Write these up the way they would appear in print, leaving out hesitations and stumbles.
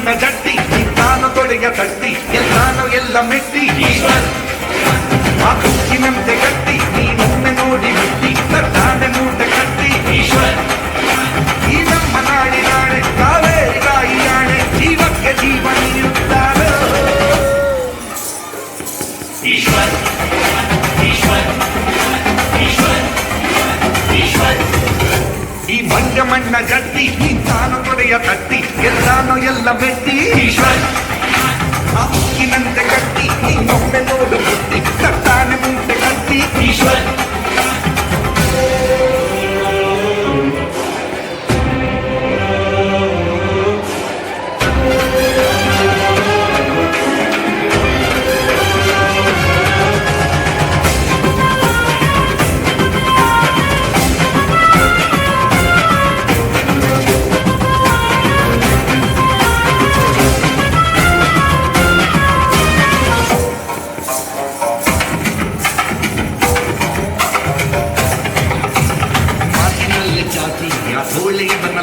ಮಣ್ಣ ಜಟ್ಟಿ ತಾನು ತೊಡೆಯ ತಟ್ಟಿ ಎಲ್ಲಾನು ಎಲ್ಲ ಮೆಟ್ಟಿ ಈಶ್ವರ್ ಆ ಕುಕ್ಕಿನಂತೆ ಗಟ್ಟಿ ನೀನೊಮ್ಮೆ ನೋಡಿ ಬಿಟ್ಟಿ ತಾನೆ ಮೂಟೆ ಕಟ್ಟಿ ಈಶ್ವರ್ ಈ ನಮ್ಮ ನಾಡಿನಾಡೆ ಕಾವೇರಿ ತಾಯಿಯಾಣೆ ಜೀವಕ್ಕೆ ಜೀವ ನೀಡುತ್ತಾರೋ ಈಶ್ವರ್ ಈಶ್ವರ್ ಈಶ್ವರ್ ಈಶ್ವರ್ ಈ ಮಂಡ್ಯ ಮಣ್ಣ ಗಟ್ಟಿ ತಾನು ತೊಡೆಯ ತಟ್ಟಿ ಎಲ್ಲಾನು ಎಲ್ಲ ಮೆಟ್ಟಿ ಈಶ್ವರ್ ಆ ಉಕ್ಕಿನಂತೆ ಗಟ್ಟಿ ನೀನೊಮ್ಮೆ ನೋಡು ಬಿಟ್ಟಿ ತಾನೆ ಮೂಟೆ ಕಟ್ಟಿ ಈಶ್ವರ್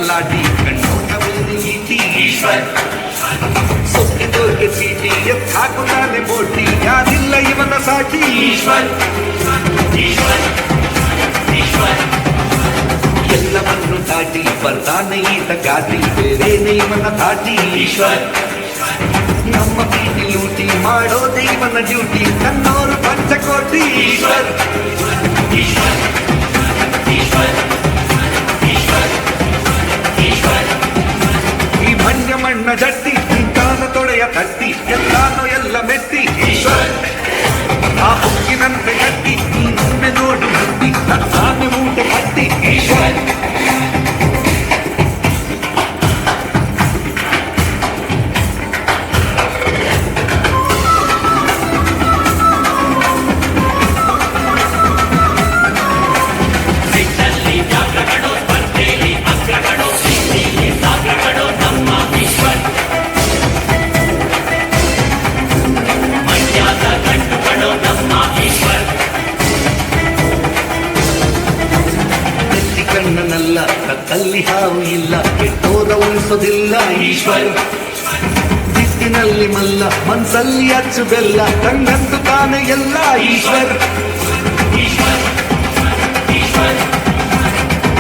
ಲಾಟಿ ಕಣ್ಣೋಟವಲ್ಲಿ ಈಟಿ ಈಶ್ವರ್ ಸೊಕ್ಕಿದೋರ್ಗೆ ಚೀಟಿ ಎತ್ ಹಾಕುತ್ತಾನೆ ಬೋಟಿ ಯಾರಿಲ್ಲ ಇವನ ಸಾಟಿ ಈಶ್ವರ್ ಈಶ್ವರ್ ಈಶ್ವರ್ ಎಲ್ಲವನ್ನು ದಾಟಿ ಬರ್ತಾನೆ ಈತ ಗಾಟಿ ಬೇರೇನೆ ಇವನ ದಾಟಿ ಈಶ್ವರ್ ನಮ್ಮ ಬೀಟಿ ಲೂಟಿ ಮಾಡೋದೇ ಇವನ ಡ್ಯೂಟಿ ಕಣ್ಣೋರು ಪಂಚಕೋಟಿ ಈಶ್ವರ್ ಈಶ್ವರ್ ಈಶ್ವರ್ ಈ ಮಂಡ್ಯ ಮಣ್ಣ ಜಟ್ಟಿ ತಾನು ತೊಡೆಯ ತಟ್ಟಿ ಎಲ್ಲಾನು ಎಲ್ಲ ಮೆಟ್ಟಿ ಈಶ್ವರ್ ಆ ಉಕ್ಕಿನಂತೆ ಗಟ್ಟಿ ನೀನೊಮ್ಮೆ ನೋಡು ಬಿಟ್ಟಿ ತಾನೆ ಮೂಟೆ ಕಟ್ಟಿ ಈಶ್ವರ್ ಕಣ್ಣನಲ್ಲ ಕತ್ತಲ್ಲಿ ಹಾವು ಇಲ್ಲ ಕೆಟ್ಟೋದ ಉಳಿಸೋದಿಲ್ಲ ಈಶ್ವರ್ ದಿಟ್ಟಿನಲ್ಲಿ ಮಲ್ಲ ಮನ್ಸಲ್ಲಿ ಅಚ್ಚು ಬೆಲ್ಲ ಕಂಗಂದು ತಾನೆ ಎಲ್ಲ ಈಶ್ವರ್ ಈಶ್ವರ್ ಈಶ್ವರ್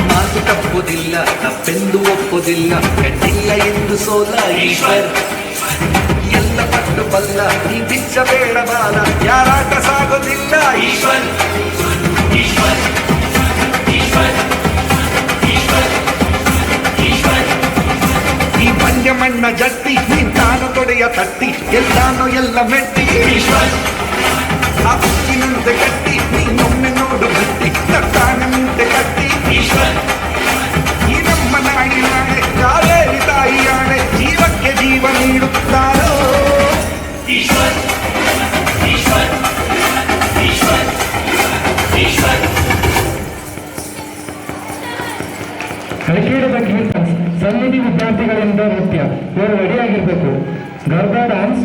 ಮಾತು ತಪ್ಪುವುದಿಲ್ಲ ತಪ್ಪೆಂದು ಒಪ್ಪುವುದಿಲ್ಲ ಕೆಟ್ಟಿಲ್ಲ ಎಂದು ಸೋಲ ಈಶ್ವರ್ ಎಲ್ಲ ಪಟ್ಟು ಬಲ್ಲ ನೀ ಬಿಚ್ಚ ಬೇಡ ಬಾಲ ಯಾರಾಟ ಸಾಗೋದಿಲ್ಲ ಈಶ್ವರ್ ಈಶ್ವರ್ ಈಶ್ವರ್ ಈ ಮಂಡ್ಯ ಮಣ್ಣ ಜಟ್ಟಿ ತಾನು ತೊಡೆಯ ತಟ್ಟಿ ಎಲ್ಲಾನು ಎಲ್ಲ ಮೆಟ್ಟಿ ಈಶ್ವರ್ ಆ ಉಕ್ಕಿನಂತೆ ಗಟ್ಟಿ ನೀನೊಮ್ಮೆ ನೋಡು ಬಿಟ್ಟಿ ತಾನೆ ಮೂಟೆ ಕಟ್ಟಿ ಈಶ್ವರ್ ಈ ನಮ್ಮ ನಾಡಿನಾಡೆ ಕಾವೇರಿ ತಾಯಿಯಾಣೆ ಜೀವಕ್ಕೆ ಜೀವ ನೀಡುತ್ತಾರೋ ಈಶ್ವರ್ ಈಶ್ವರ್ ಈಶ್ವರ್ ಈಶ್ವರ್ ಕಲಿಕೆಯ ಬಗ್ಗೆ ಸನ್ನಿಧಿ ವಿದ್ಯಾರ್ಥಿಗಳಿಂದ ನೃತ್ಯ ಇವರು ರೆಡಿ ಆಗಿರ್ಬೇಕು ಗರ್ಭಾ ಡ್ಯಾನ್ಸ್